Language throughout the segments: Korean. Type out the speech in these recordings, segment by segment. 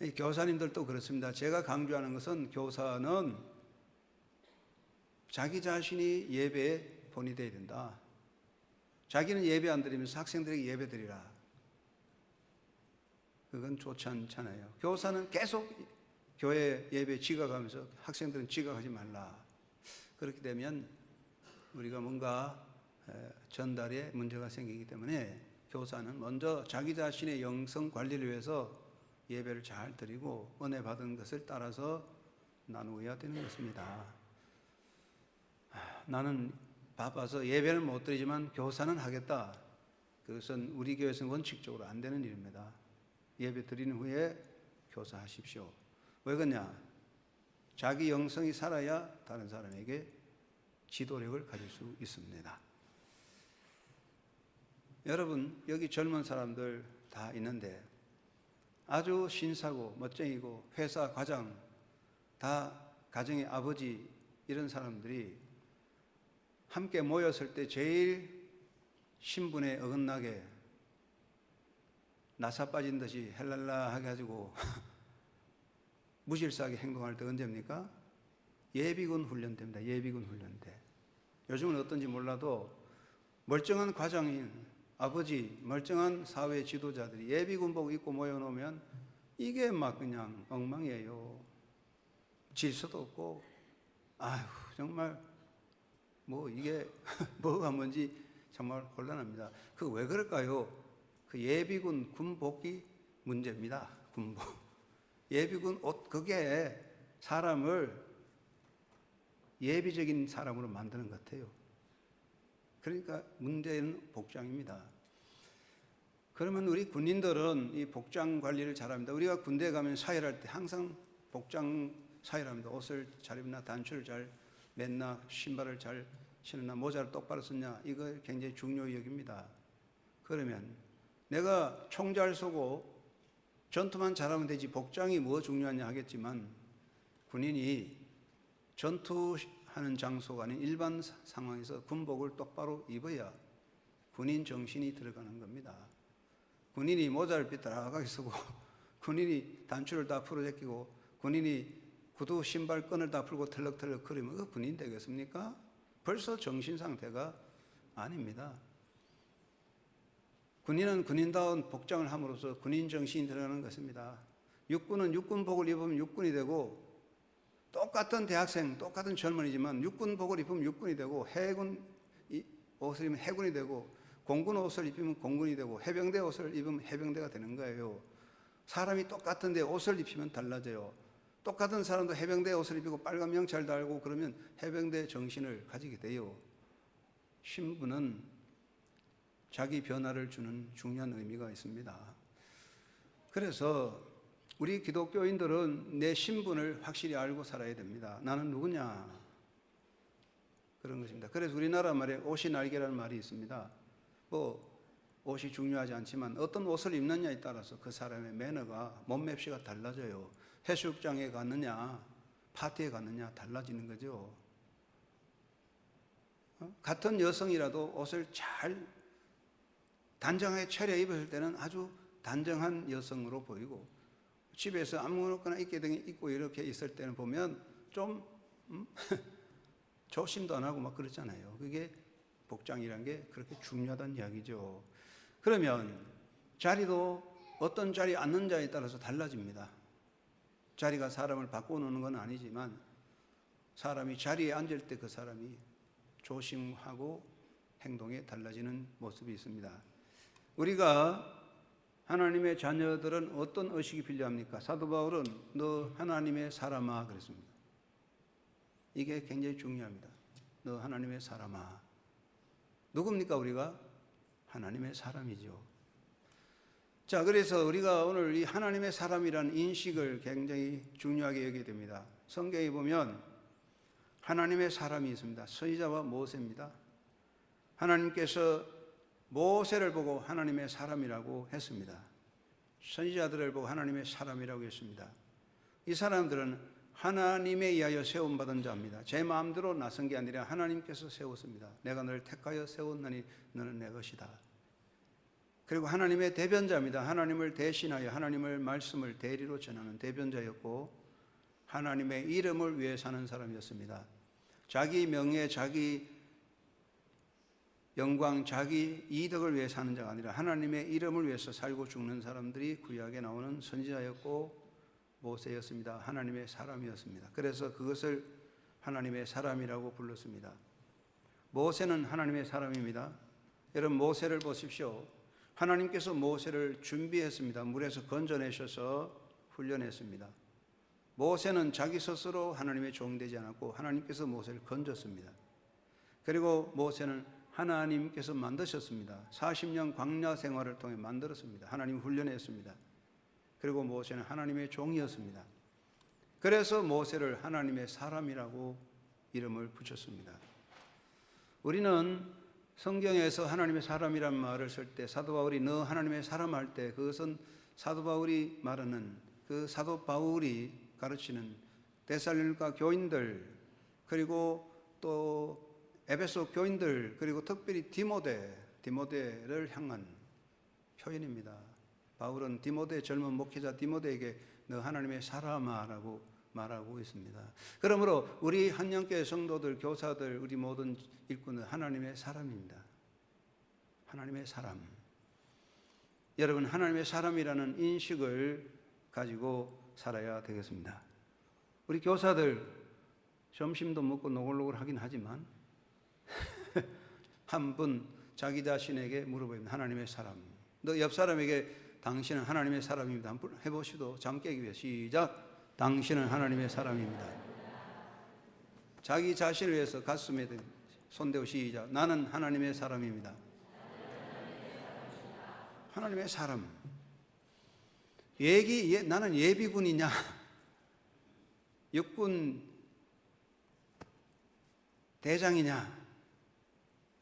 이 교사님들도 그렇습니다. 제가 강조하는 것은 교사는 자기 자신이 예배에 본이 되어야 된다. 자기는 예배 안 드리면서 학생들에게 예배 드리라. 그건 좋지 않잖아요. 교사는 계속 교회 예배에 지각하면서 학생들은 지각하지 말라. 그렇게 되면 우리가 뭔가 전달에 문제가 생기기 때문에 교사는 먼저 자기 자신의 영성 관리를 위해서 예배를 잘 드리고 은혜 받은 것을 따라서 나누어야 되는 것입니다. 나는 바빠서 예배를 못 드리지만 교사는 하겠다. 그것은 우리 교회에서는 원칙적으로 안 되는 일입니다. 예배 드리는 후에 교사하십시오. 왜 그러냐? 자기 영성이 살아야 다른 사람에게 지도력을 가질 수 있습니다. 여러분, 여기 젊은 사람들 다 있는데 아주 신사고 멋쟁이고 회사 과장, 다 가정의 아버지, 이런 사람들이 함께 모였을 때 제일 신분에 어긋나게 나사 빠진 듯이 헬랄라하게 가지고 무질서하게 행동할 때 언제입니까? 예비군 훈련 때입니다. 예비군 훈련 때. 요즘은 어떤지 몰라도 멀쩡한 과장인 아버지, 멀쩡한 사회 지도자들이 예비군복 입고 모여놓으면 이게 막 그냥 엉망이에요. 질서도 없고, 아휴, 정말 뭐 이게 뭐가 뭔지 정말 곤란합니다. 그 왜 그럴까요? 그 예비군 군복이 문제입니다. 군복. 예비군 옷, 그게 사람을 예비적인 사람으로 만드는 것 같아요. 그러니까 문제는 복장입니다. 그러면 우리 군인들은 이 복장 관리를 잘합니다. 우리가 군대에 가면 사열할 때 항상 복장 사열합니다. 옷을 잘 입나, 단추를 잘 맸나, 신발을 잘 신었나, 모자를 똑바로 썼냐, 이거 굉장히 중요히 여깁니다. 그러면 내가 총 잘 쏘고 전투만 잘하면 되지 복장이 뭐 중요하냐 하겠지만, 군인이 전투하는 장소가 아닌 일반 상황에서 군복을 똑바로 입어야 군인 정신이 들어가는 겁니다. 군인이 모자를 삐뚤하게 쓰고 군인이 단추를 다 풀어제끼고 군인이 구두 신발 끈을 다 풀고 털럭털럭 거리면 그 군인 되겠습니까? 벌써 정신 상태가 아닙니다. 군인은 군인다운 복장을 함으로써 군인 정신이 들어가는 것입니다. 육군은 육군복을 입으면 육군이 되고, 똑같은 대학생, 똑같은 젊은이지만 육군복을 입으면 육군이 되고, 해군 옷을 입으면 해군이 되고, 공군 옷을 입으면 공군이 되고, 해병대 옷을 입으면 해병대가 되는 거예요. 사람이 똑같은데 옷을 입히면 달라져요. 똑같은 사람도 해병대 옷을 입고 빨간 명찰 달고 그러면 해병대 정신을 가지게 돼요. 신분은 자기 변화를 주는 중요한 의미가 있습니다. 그래서 우리 기독교인들은 내 신분을 확실히 알고 살아야 됩니다. 나는 누구냐? 그런 것입니다. 그래서 우리나라 말에 옷이 날개라는 말이 있습니다. 뭐 옷이 중요하지 않지만 어떤 옷을 입느냐에 따라서 그 사람의 매너가, 몸맵시가 달라져요. 해수욕장에 갔느냐, 파티에 갔느냐 달라지는 거죠. 같은 여성이라도 옷을 잘 단정하게 차려 입었을 때는 아주 단정한 여성으로 보이고, 집에서 아무거나 입고 이렇게 있을 때는 보면 좀 조심도 안 하고 막 그렇잖아요. 그게 복장이란 게 그렇게 중요하다는 이야기죠. 그러면 자리도 어떤 자리에 앉는 자에 따라서 달라집니다. 자리가 사람을 바꿔놓는 건 아니지만 사람이 자리에 앉을 때 그 사람이 조심하고 행동에 달라지는 모습이 있습니다. 우리가 하나님의 자녀들은 어떤 의식이 필요합니까? 사도 바울은 너 하나님의 사람아 그랬습니다. 이게 굉장히 중요합니다. 너 하나님의 사람아. 누굽니까? 우리가 하나님의 사람이죠. 자, 그래서 우리가 오늘 이 하나님의 사람이라는 인식을 굉장히 중요하게 여기게 됩니다. 성경에 보면 하나님의 사람이 있습니다. 선지자와 모세입니다. 하나님께서 모세를 보고 하나님의 사람이라고 했습니다. 선지자들을 보고 하나님의 사람이라고 했습니다. 이 사람들은 하나님에 의하여 세움받은 자입니다. 제 마음대로 나선 게 아니라 하나님께서 세웠습니다. 내가 너를 택하여 세웠나니 너는 내 것이다. 그리고 하나님의 대변자입니다. 하나님을 대신하여 하나님의 말씀을 대리로 전하는 대변자였고 하나님의 이름을 위해 사는 사람이었습니다. 자기 명예, 자기 영광, 자기 이득을 위해 사는 자가 아니라 하나님의 이름을 위해서 살고 죽는 사람들이 구약에 나오는 선지자였고 모세였습니다. 하나님의 사람이었습니다. 그래서 그것을 하나님의 사람이라고 불렀습니다. 모세는 하나님의 사람입니다. 여러분 모세를 보십시오. 하나님께서 모세를 준비했습니다. 물에서 건져내셔서 훈련했습니다. 모세는 자기 스스로 하나님의 종되지 않았고 하나님께서 모세를 건졌습니다. 그리고 모세는 하나님께서 만드셨습니다. 40년 광야 생활을 통해 만들었습니다. 하나님 훈련했습니다. 그리고 모세는 하나님의 종이었습니다. 그래서 모세를 하나님의 사람이라고 이름을 붙였습니다. 우리는 성경에서 하나님의 사람이란 말을 쓸 때 사도 바울이 너 하나님의 사람 할 때 그것은 사도 바울이 말하는 그 사도 바울이 가르치는 데살로니가 교인들 그리고 또 에베소 교인들 그리고 특별히 디모데를 향한 표현입니다. 바울은 디모데 젊은 목회자 디모데에게 너 하나님의 사람아라고 말하고 있습니다. 그러므로 우리 한영교회 성도들, 교사들, 우리 모든 일꾼은 하나님의 사람입니다. 하나님의 사람. 여러분 하나님의 사람이라는 인식을 가지고 살아야 되겠습니다. 우리 교사들 점심도 먹고 노골노골 하긴 하지만 한 분 자기 자신에게 물어봅니다. 하나님의 사람. 너 옆 사람에게 당신은 하나님의 사람입니다. 한번 해보시도 잠 깨기 위해 시작. 당신은 하나님의 사람입니다. 자기 자신을 위해서 가슴에 손대고 시작. 나는 하나님의 사람입니다. 하나님의 사람. 나는 예비군이냐? 육군 대장이냐?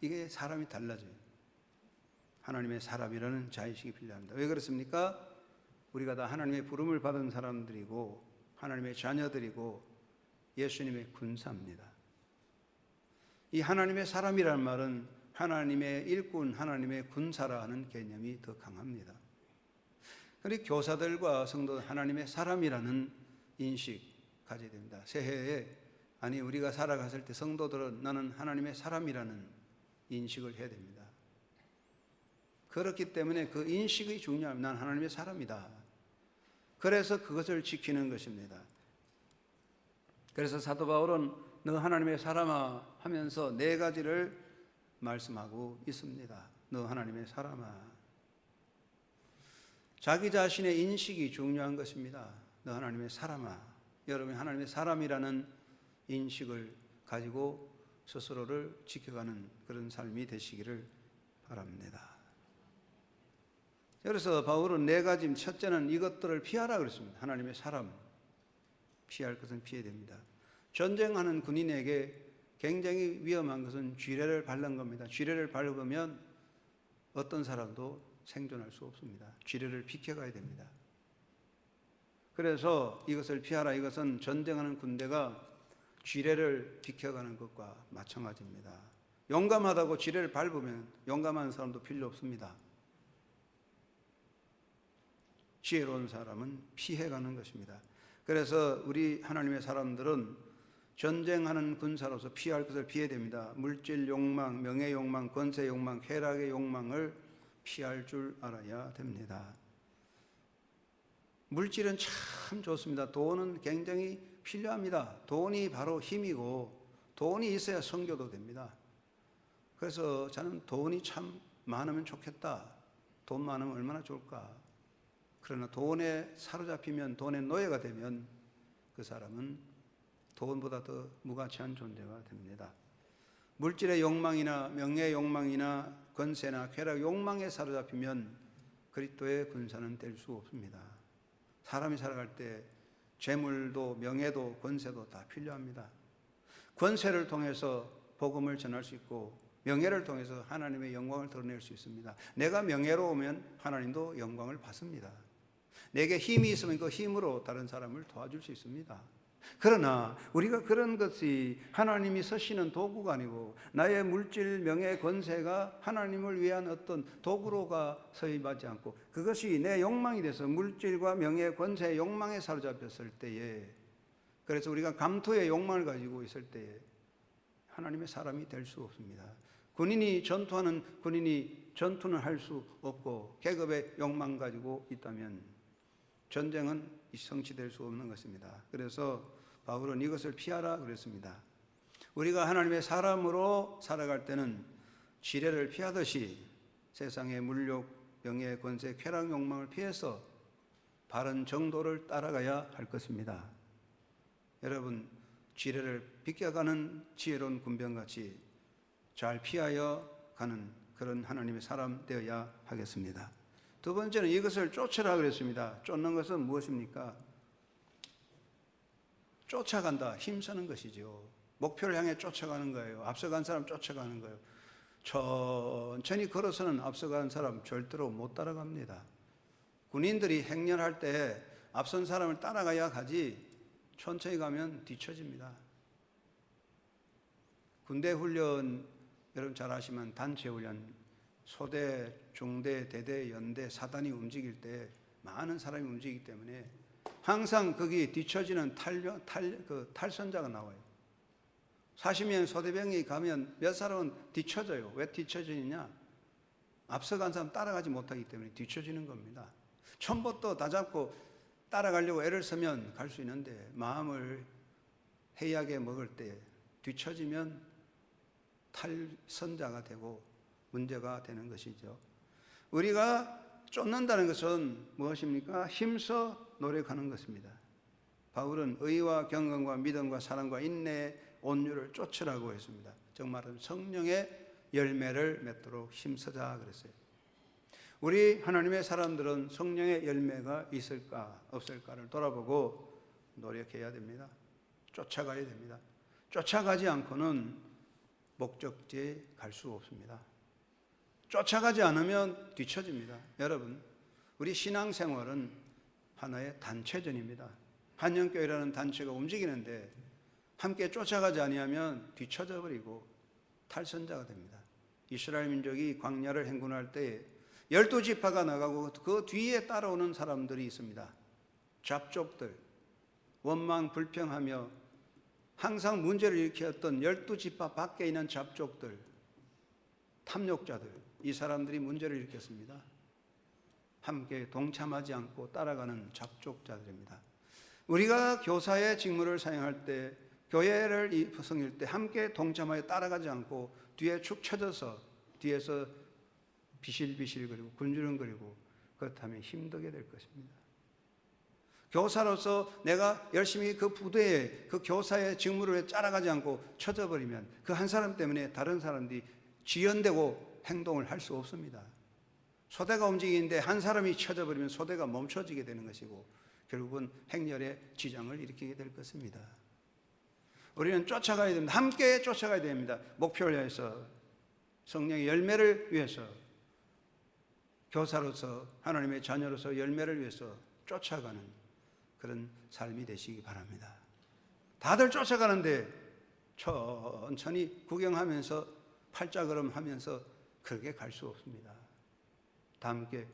이게 사람이 달라져요. 하나님의 사람이라는 자의식이 필요합니다. 왜 그렇습니까? 우리가 다 하나님의 부름을 받은 사람들이고 하나님의 자녀들이고 예수님의 군사입니다. 이 하나님의 사람이라는 말은 하나님의 일꾼, 하나님의 군사라는 개념이 더 강합니다. 그리고 교사들과 성도 하나님의 사람이라는 인식 가져야 됩니다. 새해에 우리가 살아갔을 때 성도들은 나는 하나님의 사람이라는 인식을 해야 됩니다. 그렇기 때문에 그 인식이 중요합니다. 난 하나님의 사람이다. 그래서 그것을 지키는 것입니다. 그래서 사도 바울은 너 하나님의 사람아 하면서 네 가지를 말씀하고 있습니다. 너 하나님의 사람아. 자기 자신의 인식이 중요한 것입니다. 너 하나님의 사람아. 여러분이 하나님의 사람이라는 인식을 가지고 스스로를 지켜가는 그런 삶이 되시기를 바랍니다. 그래서 바울은 네 가지, 첫째는 이것들을 피하라 그랬습니다. 하나님의 사람. 피할 것은 피해야 됩니다. 전쟁하는 군인에게 굉장히 위험한 것은 쥐레를 밟는 겁니다. 쥐레를 밟으면 어떤 사람도 생존할 수 없습니다. 쥐레를 비켜가야 됩니다. 그래서 이것을 피하라. 이것은 전쟁하는 군대가 쥐레를 비켜가는 것과 마찬가지입니다. 용감하다고 쥐레를 밟으면 용감한 사람도 필요 없습니다. 지혜로운 사람은 피해가는 것입니다. 그래서 우리 하나님의 사람들은 전쟁하는 군사로서 피할 것을 피해야 됩니다. 물질 욕망, 명예 욕망, 권세 욕망, 쾌락의 욕망을 피할 줄 알아야 됩니다. 물질은 참 좋습니다. 돈은 굉장히 필요합니다. 돈이 바로 힘이고 돈이 있어야 선교도 됩니다. 그래서 저는 돈이 참 많으면 좋겠다. 돈 많으면 얼마나 좋을까. 그러나 돈에 사로잡히면 돈의 노예가 되면 그 사람은 돈보다 더 무가치한 존재가 됩니다. 물질의 욕망이나 명예의 욕망이나 권세나 쾌락 욕망에 사로잡히면 그리스도의 군사는 될 수 없습니다. 사람이 살아갈 때 재물도 명예도 권세도 다 필요합니다. 권세를 통해서 복음을 전할 수 있고 명예를 통해서 하나님의 영광을 드러낼 수 있습니다. 내가 명예로우면 하나님도 영광을 받습니다. 내게 힘이 있으면 그 힘으로 다른 사람을 도와줄 수 있습니다. 그러나 우리가 그런 것이 하나님이 쓰시는 도구가 아니고 나의 물질, 명예, 권세가 하나님을 위한 어떤 도구로가 서임하지 않고 그것이 내 욕망이 돼서 물질과 명예, 권세의 욕망에 사로잡혔을 때에, 그래서 우리가 감투의 욕망을 가지고 있을 때에 하나님의 사람이 될 수 없습니다. 군인이 전투하는 군인이 전투는 할 수 없고 계급의 욕망 가지고 있다면 전쟁은 성취될 수 없는 것입니다. 그래서 바울은 이것을 피하라 그랬습니다. 우리가 하나님의 사람으로 살아갈 때는 지뢰를 피하듯이 세상의 물욕, 명예, 권세, 쾌락 욕망을 피해서 바른 정도를 따라가야 할 것입니다. 여러분, 지뢰를 비껴가는 지혜로운 군병같이 잘 피하여 가는 그런 하나님의 사람 되어야 하겠습니다. 두 번째는 이것을 쫓으라 그랬습니다. 쫓는 것은 무엇입니까? 쫓아간다, 힘쓰는 것이죠. 목표를 향해 쫓아가는 거예요. 앞서간 사람 쫓아가는 거예요. 천천히 걸어서는 앞서간 사람 절대로 못 따라갑니다. 군인들이 행렬할 때 앞선 사람을 따라가야 가지 천천히 가면 뒤처집니다. 군대 훈련 여러분 잘 아시면 단체 훈련, 소대, 중대, 대대, 연대, 사단이 움직일 때 많은 사람이 움직이기 때문에 항상 거기 뒤처지는 탈선자가 나와요. 40명 소대병이 가면 몇 사람은 뒤처져요. 왜 뒤처지느냐? 앞서간 사람 따라가지 못하기 때문에 뒤처지는 겁니다. 처음부터 다 잡고 따라가려고 애를 쓰면 갈 수 있는데 마음을 해이하게 먹을 때 뒤처지면 탈선자가 되고 문제가 되는 것이죠. 우리가 쫓는다는 것은 무엇입니까? 힘써 노력하는 것입니다. 바울은 의와 경건과 믿음과 사랑과 인내, 온유를 쫓으라고 했습니다. 정말은 성령의 열매를 맺도록 힘쓰자 그랬어요. 우리 하나님의 사람들은 성령의 열매가 있을까 없을까를 돌아보고 노력해야 됩니다. 쫓아가야 됩니다. 쫓아가지 않고는 목적지에 갈 수 없습니다. 쫓아가지 않으면 뒤처집니다. 여러분, 우리 신앙생활은 하나의 단체전입니다. 한영교회라는 단체가 움직이는데 함께 쫓아가지 아니하면 뒤처져 버리고 탈선자가 됩니다. 이스라엘 민족이 광야를 행군할 때 12지파가 나가고 그 뒤에 따라오는 사람들이 있습니다. 잡족들, 원망 불평하며 항상 문제를 일으켰던 12지파 밖에 있는 잡족들, 탐욕자들, 이 사람들이 문제를 일으켰습니다. 함께 동참하지 않고 따라가는 잡족자들입니다. 우리가 교사의 직무를 사용할 때, 교회를 섬길 때 함께 동참하여 따라가지 않고 뒤에 축 처져서 뒤에서 비실비실거리고 군주렁거리고 그렇다면 힘들게 될 것입니다. 교사로서 내가 열심히 그 부대에 그 교사의 직무를 따라가지 않고 처져버리면 그 한 사람 때문에 다른 사람들이 지연되고 행동을 할 수 없습니다. 소대가 움직이는데 한 사람이 처져버리면 소대가 멈춰지게 되는 것이고 결국은 행렬에 지장을 일으키게 될 것입니다. 우리는 쫓아가야 됩니다. 함께 쫓아가야 됩니다. 목표를 위해서, 성령의 열매를 위해서, 교사로서, 하나님의 자녀로서 열매를 위해서 쫓아가는 그런 삶이 되시기 바랍니다. 다들 쫓아가는데 천천히 구경하면서 팔자걸음 하면서 그렇게 갈 수 없습니다. 다 함께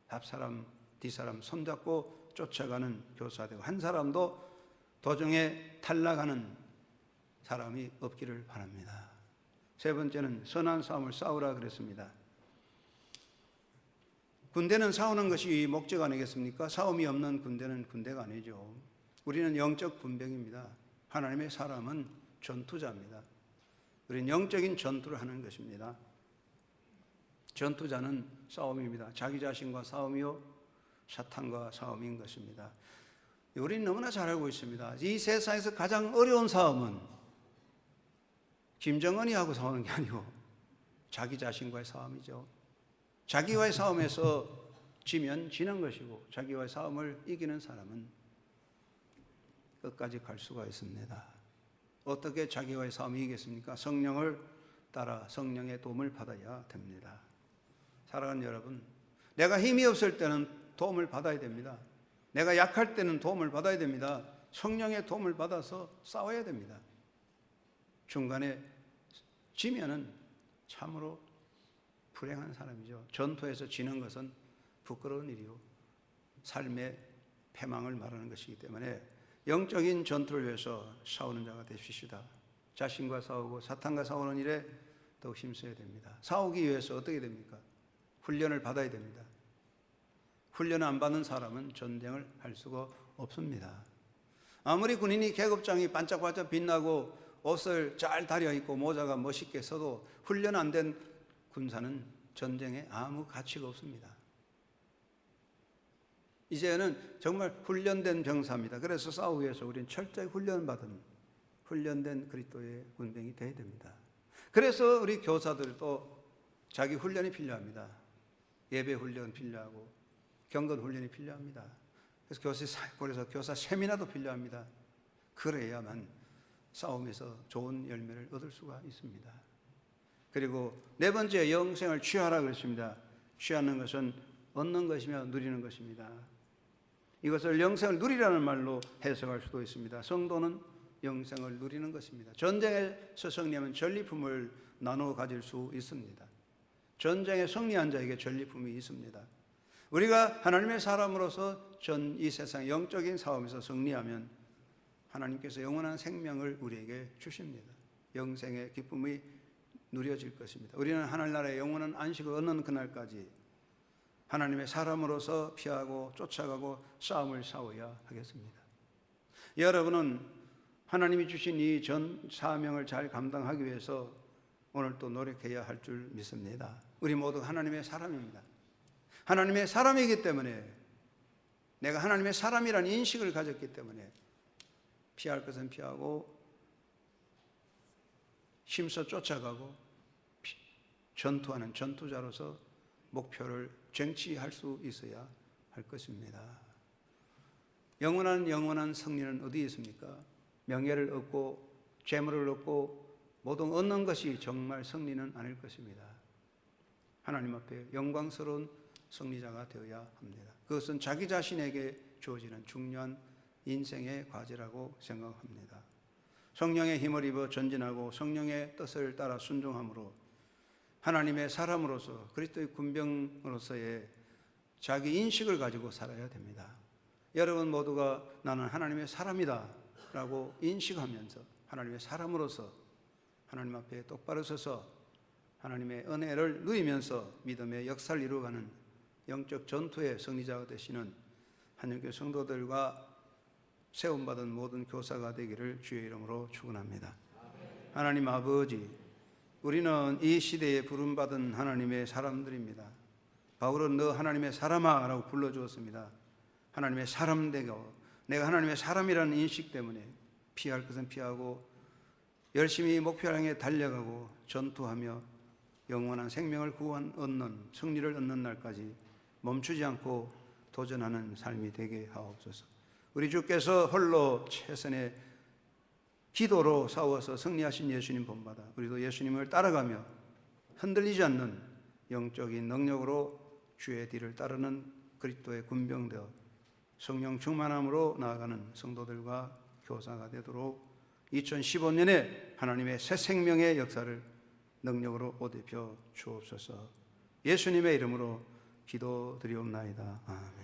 앞사람, 뒷사람 손잡고 쫓아가는 교사되고 한 사람도 도중에 탈락하는 사람이 없기를 바랍니다. 세 번째는 선한 싸움을 싸우라 그랬습니다. 군대는 싸우는 것이 목적 아니겠습니까? 싸움이 없는 군대는 군대가 아니죠. 우리는 영적 군병입니다. 하나님의 사람은 전투자입니다. 우리는 영적인 전투를 하는 것입니다. 전투자는 싸움입니다. 자기 자신과 싸움이요 사탄과 싸움인 것입니다. 우리는 너무나 잘 알고 있습니다. 이 세상에서 가장 어려운 싸움은 김정은이 하고 싸우는 게 아니고 자기 자신과의 싸움이죠. 자기와의 싸움에서 지면 지는 것이고 자기와의 싸움을 이기는 사람은 끝까지 갈 수가 있습니다. 어떻게 자기와의 싸움을 이기겠습니까? 성령을 따라 성령의 도움을 받아야 됩니다. 사랑하는 여러분, 내가 힘이 없을 때는 도움을 받아야 됩니다. 내가 약할 때는 도움을 받아야 됩니다. 성령의 도움을 받아서 싸워야 됩니다. 중간에 지면은 참으로 불행한 사람이죠. 전투에서 지는 것은 부끄러운 일이요, 삶의 패망을 말하는 것이기 때문에 영적인 전투를 위해서 싸우는 자가 되십시다. 자신과 싸우고 사탄과 싸우는 일에 더욱 힘써야 됩니다. 싸우기 위해서 어떻게 됩니까? 훈련을 받아야 됩니다. 훈련을 안 받는 사람은 전쟁을 할 수가 없습니다. 아무리 군인이 계급장이 반짝반짝 빛나고 옷을 잘 다려입고 모자가 멋있게 써도 훈련 안 된 군사는 전쟁에 아무 가치가 없습니다. 이제는 정말 훈련된 병사입니다. 그래서 싸우기 위해서 우리는 철저히 훈련받은 훈련된 그리스도의 군병이 되어야 됩니다. 그래서 우리 교사들도 자기 훈련이 필요합니다. 예배 훈련 필요하고 경건 훈련이 필요합니다. 그래서 교사 세미나도 필요합니다. 그래야만 싸움에서 좋은 열매를 얻을 수가 있습니다. 그리고 네 번째, 영생을 취하라 그랬습니다. 취하는 것은 얻는 것이며 누리는 것입니다. 이것을 영생을 누리라는 말로 해석할 수도 있습니다. 성도는 영생을 누리는 것입니다. 전쟁에서 승리하면 전리품을 나누어 가질 수 있습니다. 전쟁에 승리한 자에게 전리품이 있습니다. 우리가 하나님의 사람으로서 이 세상 영적인 싸움에서 승리하면 하나님께서 영원한 생명을 우리에게 주십니다. 영생의 기쁨이 누려질 것입니다. 우리는 하늘나라의 영원한 안식을 얻는 그날까지 하나님의 사람으로서 피하고 쫓아가고 싸움을 싸워야 하겠습니다. 여러분은 하나님이 주신 이 전 사명을 잘 감당하기 위해서 오늘 또 노력해야 할 줄 믿습니다. 우리 모두 하나님의 사람입니다. 하나님의 사람이기 때문에, 내가 하나님의 사람이라는 인식을 가졌기 때문에 피할 것은 피하고 힘써 쫓아가고 전투하는 전투자로서 목표를 쟁취할 수 있어야 할 것입니다. 영원한 승리는 어디에 있습니까? 명예를 얻고 재물을 얻고 모든 얻는 것이 정말 승리는 아닐 것입니다. 하나님 앞에 영광스러운 승리자가 되어야 합니다. 그것은 자기 자신에게 주어지는 중요한 인생의 과제라고 생각합니다. 성령의 힘을 입어 전진하고 성령의 뜻을 따라 순종함으로 하나님의 사람으로서 그리스도의 군병으로서의 자기 인식을 가지고 살아야 됩니다. 여러분 모두가 나는 하나님의 사람이다 라고 인식하면서 하나님의 사람으로서 하나님 앞에 똑바로 서서 하나님의 은혜를 누리면서 믿음의 역사를 이루어가는 영적 전투의 승리자가 되시는 한영교회 성도들과 세움받은 모든 교사가 되기를 주의 이름으로 축원합니다. 하나님 아버지, 우리는 이 시대에 부름받은 하나님의 사람들입니다. 바울은 너 하나님의 사람아 라고 불러주었습니다. 하나님의 사람 되고 내가 하나님의 사람이라는 인식 때문에 피할 것은 피하고 열심히 목표를 향해 달려가고 전투하며 영원한 생명을 얻는 승리를 얻는 날까지 멈추지 않고 도전하는 삶이 되게 하옵소서. 우리 주께서 홀로 최선의 기도로 싸워서 승리하신 예수님 본받아 우리도 예수님을 따라가며 흔들리지 않는 영적인 능력으로 주의 뒤를 따르는 그리스도의 군병되어 성령 충만함으로 나아가는 성도들과 교사가 되도록 2015년에 하나님의 새 생명의 역사를 능력으로 보답혀 주옵소서. 예수님의 이름으로 기도드리옵나이다. 아멘.